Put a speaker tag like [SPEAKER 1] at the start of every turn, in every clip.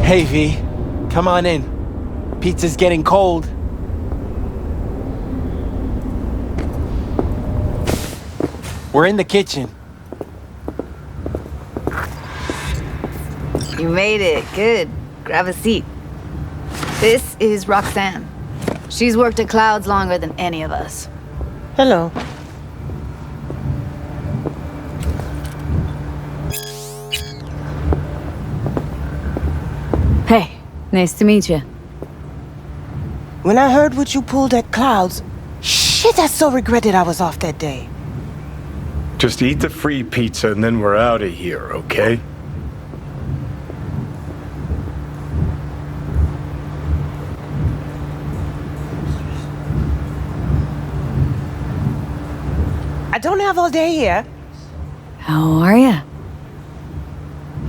[SPEAKER 1] Hey, V. Come on in. Pizza's getting cold. We're in the kitchen.
[SPEAKER 2] You made it. Good. Grab a seat. This is Roxanne. She's worked at Clouds longer than any of us.
[SPEAKER 3] Hello.
[SPEAKER 2] Hey, nice to meet you.
[SPEAKER 3] When I heard what you pulled at Clouds, shit, I so regretted I was off that day.
[SPEAKER 4] Just eat the free pizza and then we're out of here, okay?
[SPEAKER 3] I don't have all day here.
[SPEAKER 2] How are ya?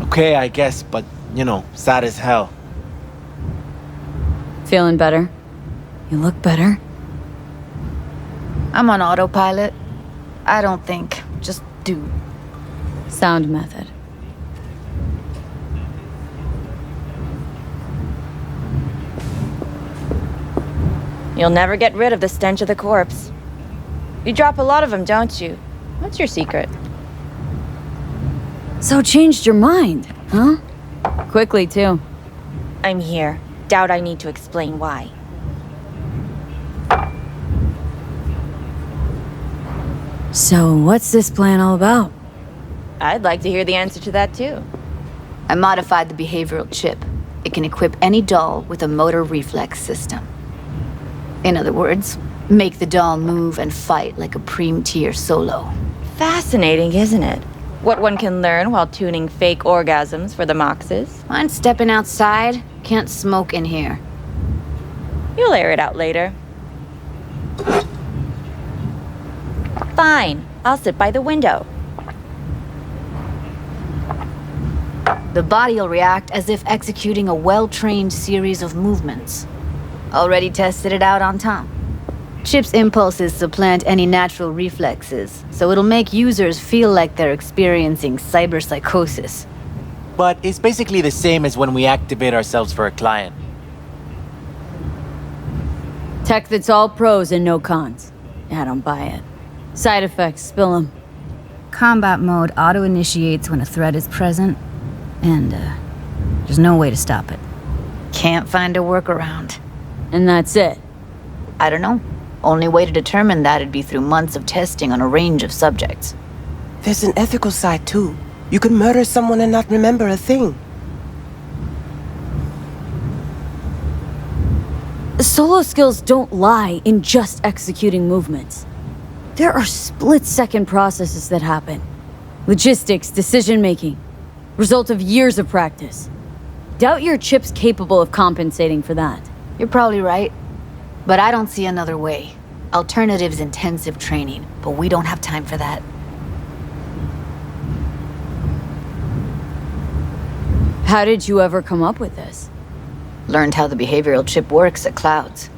[SPEAKER 1] Okay, I guess, but, you know, sad as hell.
[SPEAKER 2] Feeling better? You look better. I'm on autopilot. I don't think, just do. Sound method.
[SPEAKER 5] You'll never get rid of the stench of the corpse. You drop a lot of them, don't you? What's your secret?
[SPEAKER 2] So changed your mind, huh? Quickly, too.
[SPEAKER 5] I'm here. Doubt I need to explain why.
[SPEAKER 2] So what's this plan all about?
[SPEAKER 5] I'd like to hear the answer to that, too.
[SPEAKER 2] I modified the behavioral chip. It can equip any doll with a motor reflex system. In other words, make the doll move and fight like a Preem-tier solo.
[SPEAKER 5] Fascinating, isn't it? What one can learn while tuning fake orgasms for the Moxes.
[SPEAKER 2] Mind stepping outside? Can't smoke in here.
[SPEAKER 5] You'll air it out later. Fine. I'll sit by the window.
[SPEAKER 2] The body will react as if executing a well-trained series of movements. Already tested it out on Tom. Chip's impulses supplant any natural reflexes, so it'll make users feel like they're experiencing cyberpsychosis.
[SPEAKER 1] But it's basically the same as when we activate ourselves for a client.
[SPEAKER 6] Tech that's all pros and no cons. I don't buy it. Side effects, spill them.
[SPEAKER 2] Combat mode auto-initiates when a threat is present, and there's no way to stop it. Can't find a workaround.
[SPEAKER 6] And that's it.
[SPEAKER 2] I don't know. Only way to determine that'd be through months of testing on a range of subjects.
[SPEAKER 3] There's an ethical side, too. You could murder someone and not remember a thing.
[SPEAKER 6] Solo skills don't lie in just executing movements. There are split-second processes that happen. Logistics, decision-making. Result of years of practice. Doubt your chip's capable of compensating for that.
[SPEAKER 2] You're probably right. But I don't see another way. Alternative's intensive training, but we don't have time for that.
[SPEAKER 6] How did you ever come up with this?
[SPEAKER 2] Learned how the behavioral chip works at Clouds.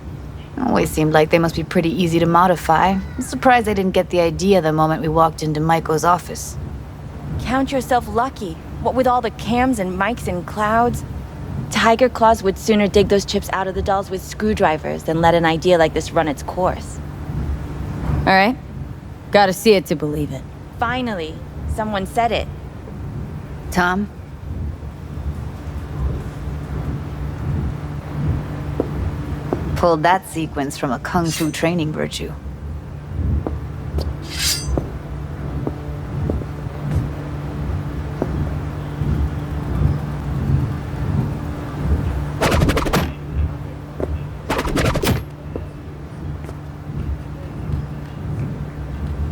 [SPEAKER 2] Always seemed like they must be pretty easy to modify. I'm surprised I didn't get the idea the moment we walked into Maiko's office.
[SPEAKER 5] Count yourself lucky. What with all the cams and mics and Clouds? Tiger Claws would sooner dig those chips out of the dolls with screwdrivers than let an idea like this run its course.
[SPEAKER 6] Alright. Gotta see it to believe it.
[SPEAKER 5] Finally, someone said it.
[SPEAKER 2] Tom? Pulled that sequence from a kung fu training virtue.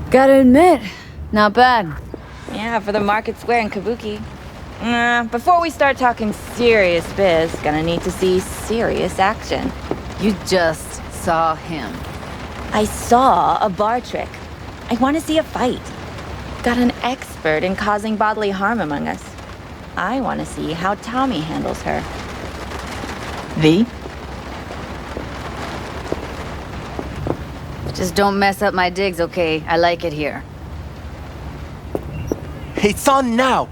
[SPEAKER 6] Gotta admit, not bad.
[SPEAKER 5] Yeah, for the Market Square in Kabuki. Before we start talking serious biz, gonna need to see serious action.
[SPEAKER 2] You just saw him.
[SPEAKER 5] I saw a bar trick. I want to see a fight. Got an expert in causing bodily harm among us. I want to see how Tommy handles her.
[SPEAKER 2] V? Just don't mess up my digs, okay? I like it here.
[SPEAKER 1] It's on now!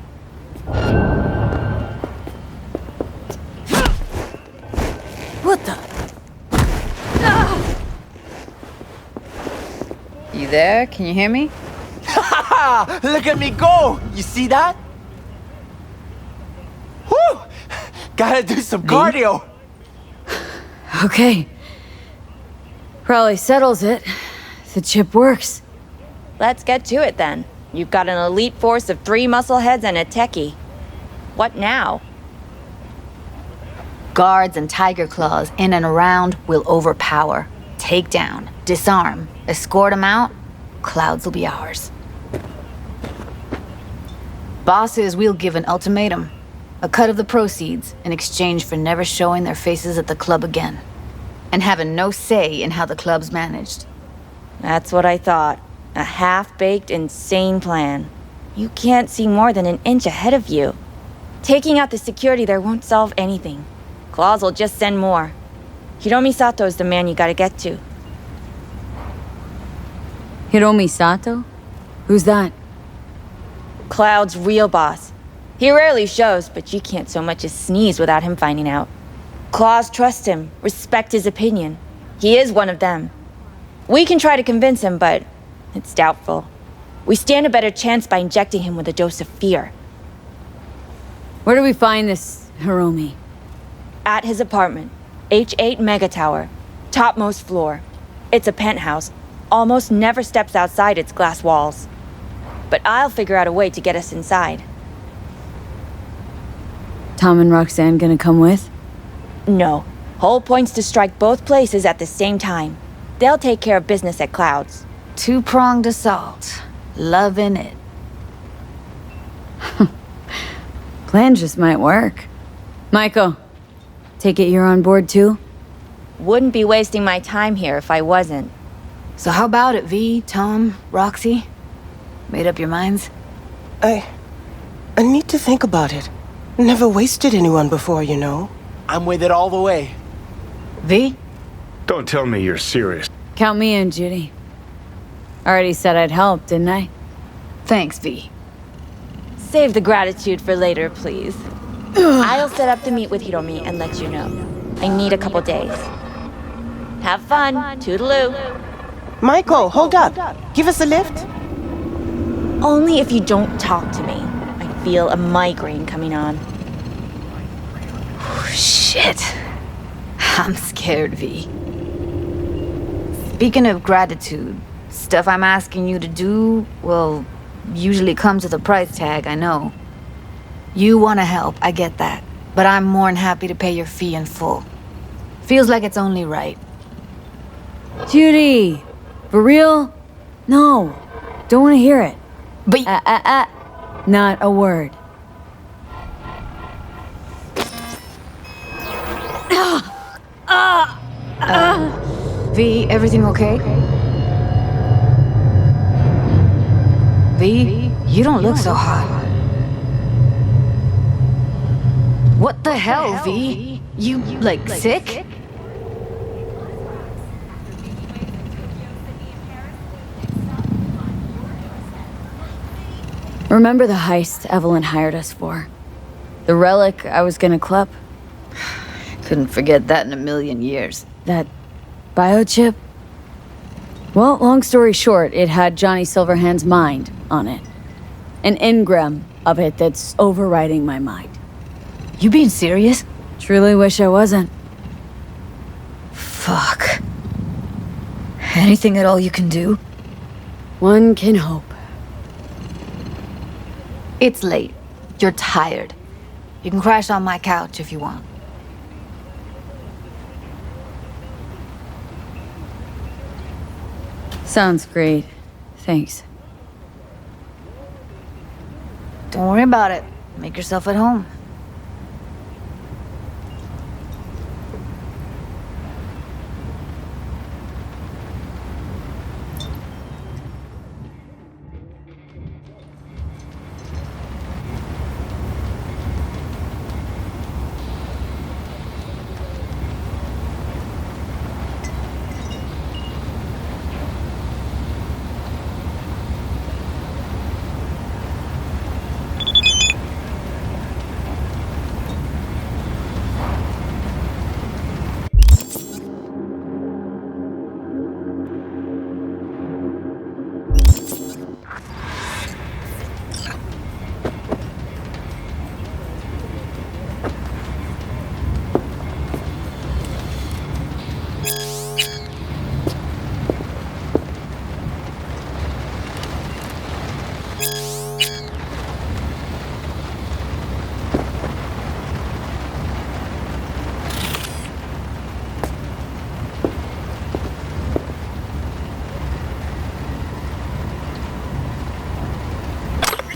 [SPEAKER 2] there? Can you hear me?
[SPEAKER 1] Look at me go! You see that? Whew! Gotta do some cardio.
[SPEAKER 6] Okay. Probably settles it. The chip works.
[SPEAKER 5] Let's get to it then. You've got an elite force of 3 muscleheads and a techie. What now?
[SPEAKER 2] Guards and tiger claws in and around will overpower. Take down, disarm, escort them out. Clouds will be ours. Bosses, we'll give an ultimatum. A cut of the proceeds in exchange for never showing their faces at the club again. And having no say in how the club's managed.
[SPEAKER 5] That's what I thought. A half-baked, insane plan. You can't see more than an inch ahead of you. Taking out the security there won't solve anything. Claws will just send more. Hiromi Sato is the man you gotta get to.
[SPEAKER 6] Hiromi Sato? Who's that?
[SPEAKER 5] Cloud's real boss. He rarely shows, but you can't so much as sneeze without him finding out. Claws trust him, respect his opinion. He is one of them. We can try to convince him, but it's doubtful. We stand a better chance by injecting him with a dose of fear.
[SPEAKER 6] Where do we find this Hiromi?
[SPEAKER 5] At his apartment, H8 Mega Tower, topmost floor. It's a penthouse, almost never steps outside its glass walls. But I'll figure out a way to get us inside.
[SPEAKER 6] Tom and Roxanne gonna come with?
[SPEAKER 5] No. Whole point's to strike both places at the same time. They'll take care of business at Clouds.
[SPEAKER 2] Two-pronged assault. Loving it.
[SPEAKER 6] Plan just might work. Michael, take it you're on board too?
[SPEAKER 5] Wouldn't be wasting my time here if I wasn't.
[SPEAKER 2] So how about it, V, Tom, Roxy? Made up your minds?
[SPEAKER 3] I need to think about it. Never wasted anyone before, you know.
[SPEAKER 1] I'm with it all the way.
[SPEAKER 2] V?
[SPEAKER 4] Don't tell me you're serious.
[SPEAKER 6] Count me in, Judy. Already said I'd help, didn't I?
[SPEAKER 2] Thanks, V.
[SPEAKER 5] Save the gratitude for later, please. I'll set up the meet with Hiromi and let you know. I need a couple days. Have fun. Toodaloo.
[SPEAKER 3] Michael, hold up. Give us a lift.
[SPEAKER 5] Only if you don't talk to me. I feel a migraine coming on.
[SPEAKER 2] Shit. I'm scared, V. Speaking of gratitude, stuff I'm asking you to do, well, usually comes with a price tag, I know. You want to help, I get that. But I'm more than happy to pay your fee in full. Feels like it's only right.
[SPEAKER 6] Judy! For real? No. Don't want to hear it.
[SPEAKER 2] But
[SPEAKER 6] Not a word.
[SPEAKER 2] V, everything okay? V, you don't look so hot. What the hell, V? You, like, sick?
[SPEAKER 6] Remember the heist Evelyn hired us for? The relic I was gonna clip?
[SPEAKER 2] Couldn't forget that in a million years.
[SPEAKER 6] That biochip? Well, long story short, it had Johnny Silverhand's mind on it. An engram of it that's overriding my mind.
[SPEAKER 2] You being serious?
[SPEAKER 6] Truly wish I wasn't.
[SPEAKER 2] Fuck. Anything at all you can do?
[SPEAKER 6] One can hope.
[SPEAKER 2] It's late. You're tired. You can crash on my couch if you want.
[SPEAKER 6] Sounds great. Thanks.
[SPEAKER 2] Don't worry about it. Make yourself at home.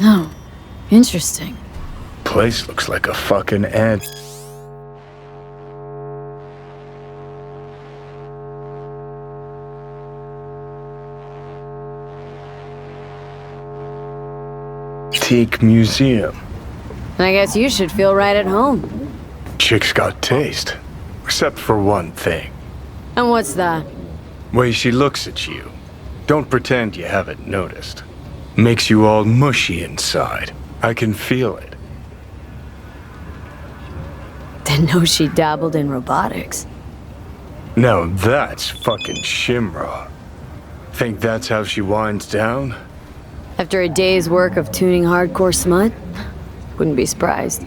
[SPEAKER 6] Oh, interesting.
[SPEAKER 4] Place looks like a fucking ant. Antique museum.
[SPEAKER 6] I guess you should feel right at home.
[SPEAKER 4] Chick's got taste. Except for one thing.
[SPEAKER 6] And what's that?
[SPEAKER 4] Way she looks at you. Don't pretend you haven't noticed. Makes you all mushy inside. I can feel it.
[SPEAKER 6] Didn't know she dabbled in robotics.
[SPEAKER 4] Now that's fucking Shimra. Think that's how she winds down?
[SPEAKER 6] After a day's work of tuning hardcore smut? Wouldn't be surprised.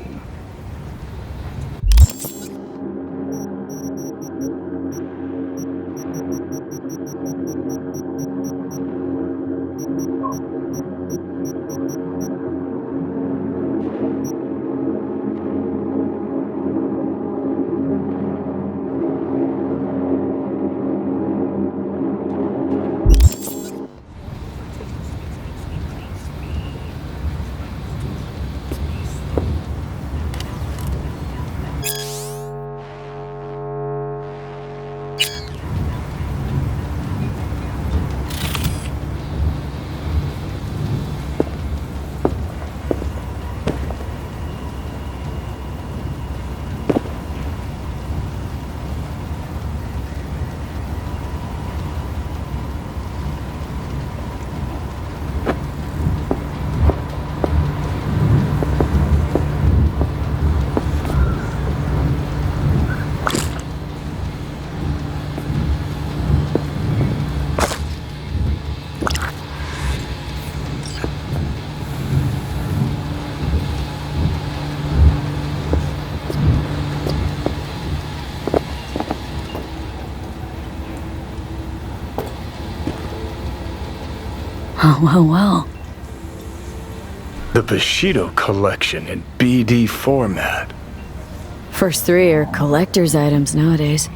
[SPEAKER 6] Oh, well.
[SPEAKER 4] The Bushido collection in BD format.
[SPEAKER 6] First three are collector's items nowadays.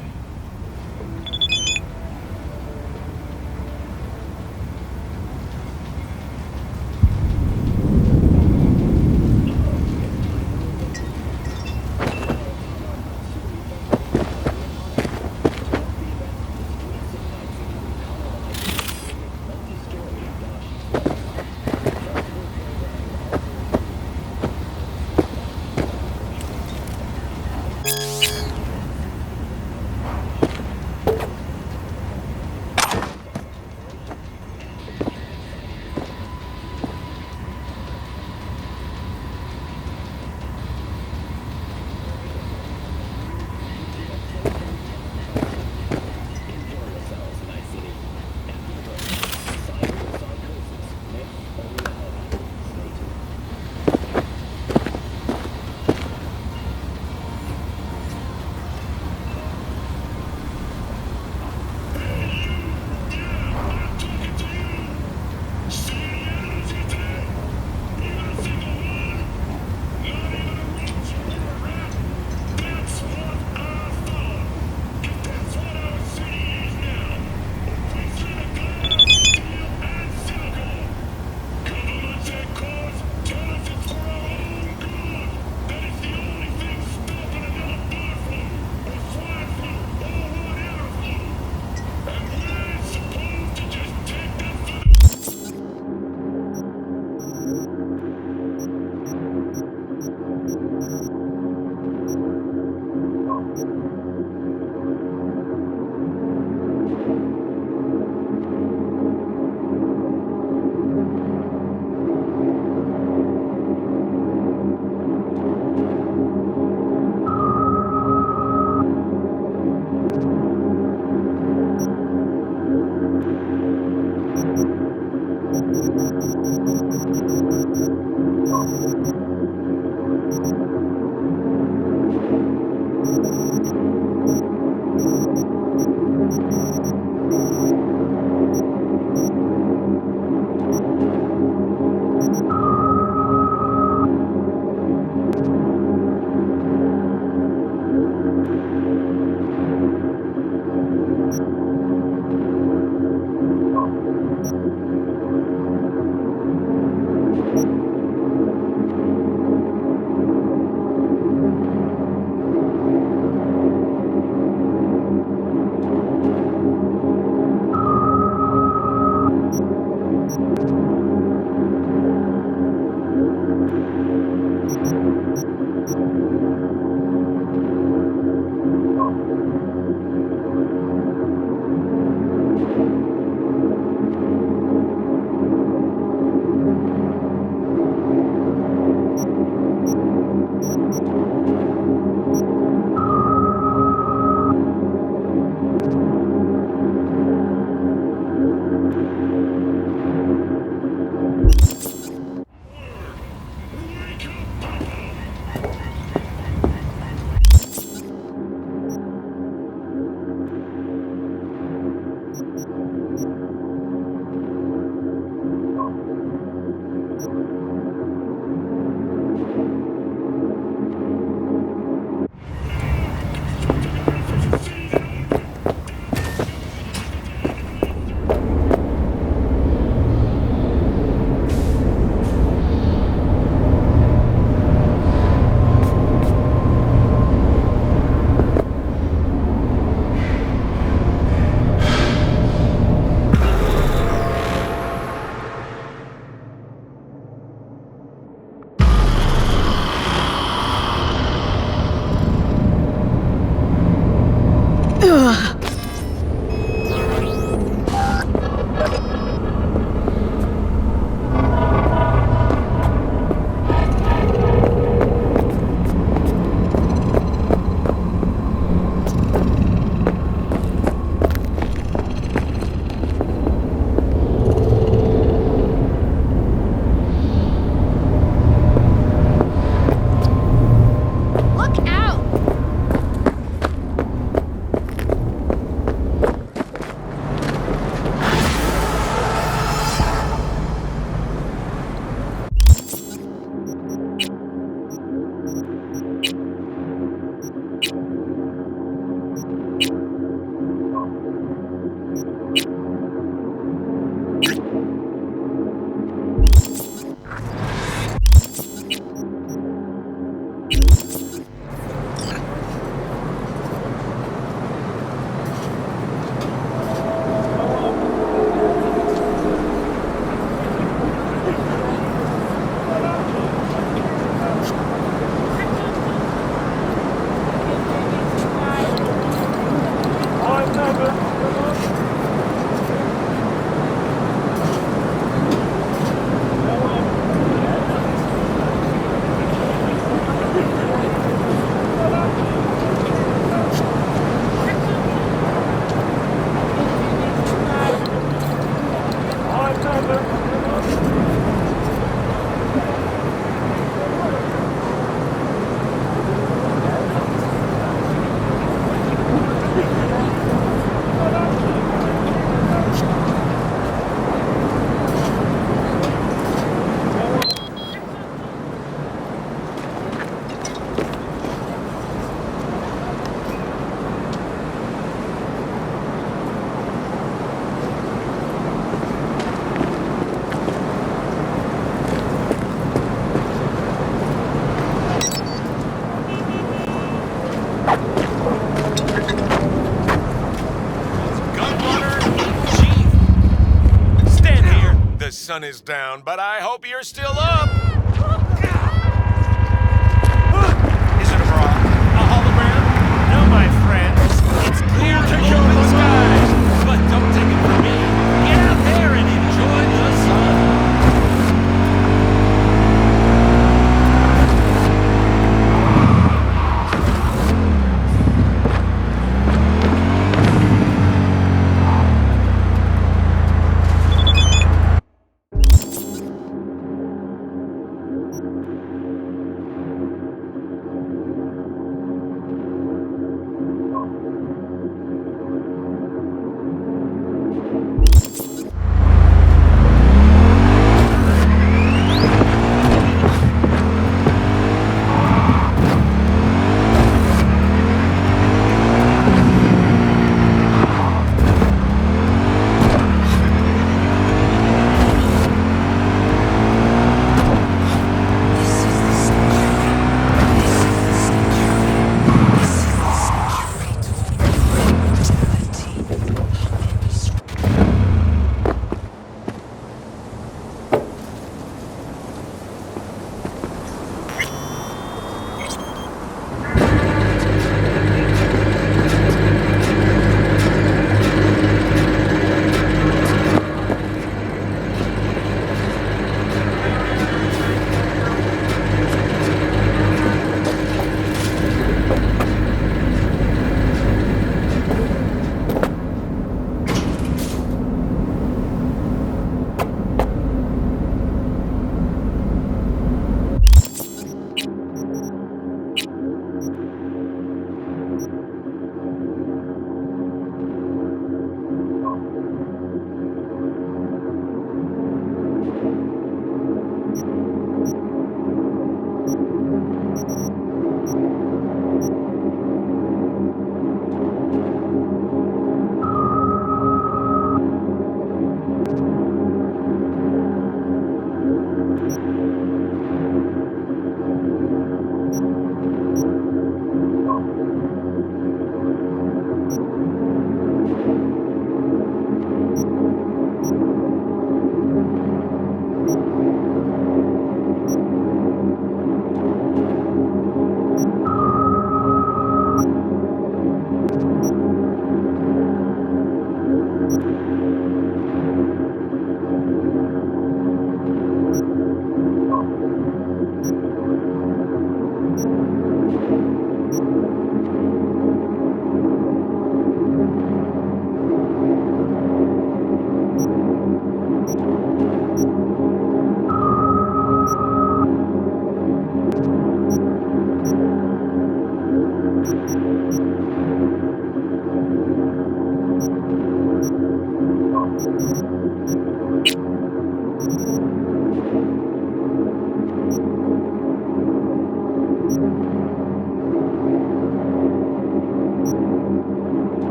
[SPEAKER 7] sun is down, but I hope you're still up. Is it a bra? A hologram? No, my friends. It's clear to show in the skies. But don't take it from me. Get out there and enjoy the sun.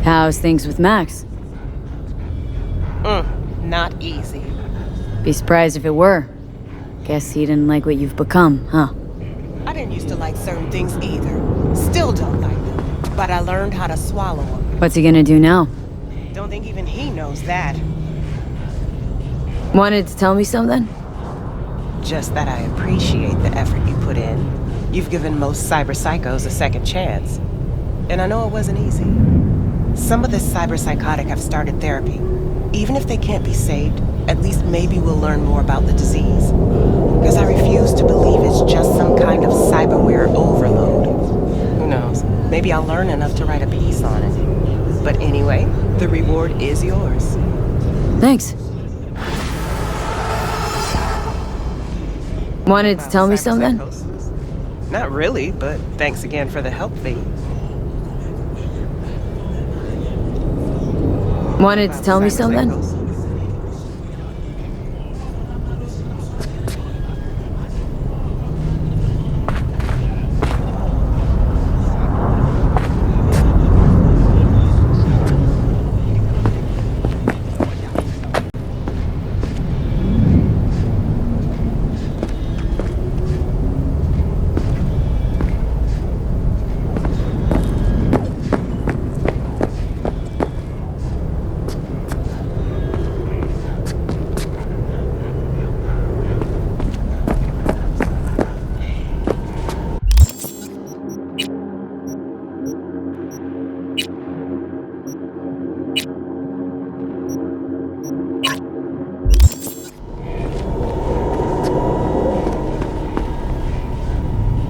[SPEAKER 6] How's things with Max?
[SPEAKER 3] Not easy.
[SPEAKER 6] Be surprised if it were. Guess he didn't like what you've become, huh?
[SPEAKER 3] I didn't used to like certain things either. Still don't like them. But I learned how to swallow them.
[SPEAKER 6] What's he gonna do now?
[SPEAKER 3] Don't think even he knows that.
[SPEAKER 6] Wanted to tell me something?
[SPEAKER 3] Just that I appreciate the effort you put in. You've given most cyber psychos a second chance. And I know it wasn't easy. Some of the cyberpsychotic have started therapy. Even if they can't be saved, at least maybe we'll learn more about the disease. Because I refuse to believe it's just some kind of cyberware overload. Who knows? Maybe I'll learn enough to write a piece on it. But anyway, the reward is yours.
[SPEAKER 6] Thanks. Wanted to tell me something?
[SPEAKER 3] Not really, but thanks again for the help, V.
[SPEAKER 6] Wanted to tell me something?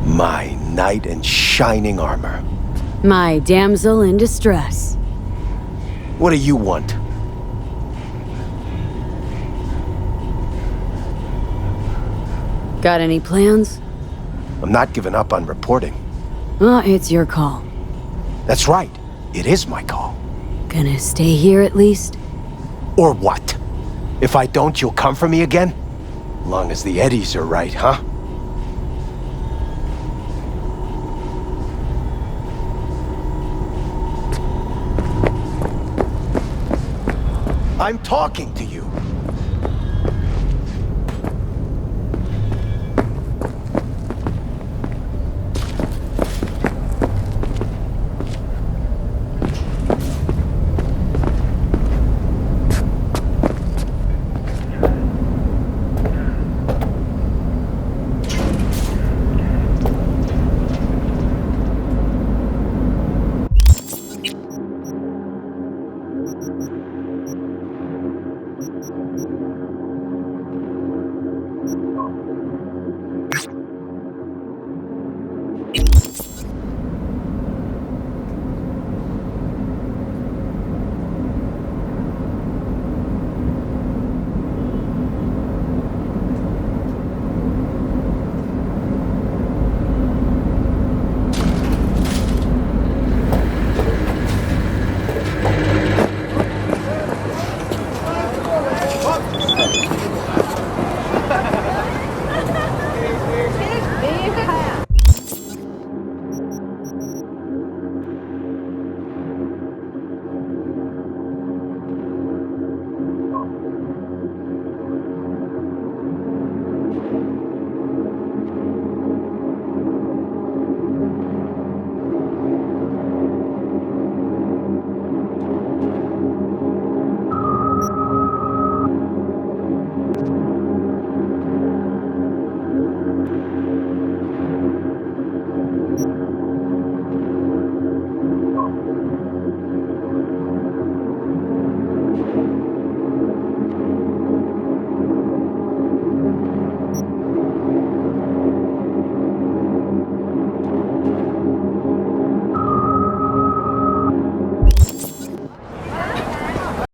[SPEAKER 1] My knight in shining armor.
[SPEAKER 6] My damsel in distress.
[SPEAKER 1] What do you want?
[SPEAKER 6] Got any plans?
[SPEAKER 1] I'm not giving up on reporting.
[SPEAKER 6] Oh, it's your call.
[SPEAKER 1] That's right. It is my call.
[SPEAKER 6] Gonna stay here at least?
[SPEAKER 1] Or what? If I don't, you'll come for me again? Long as the eddies are right, huh? I'm talking to you.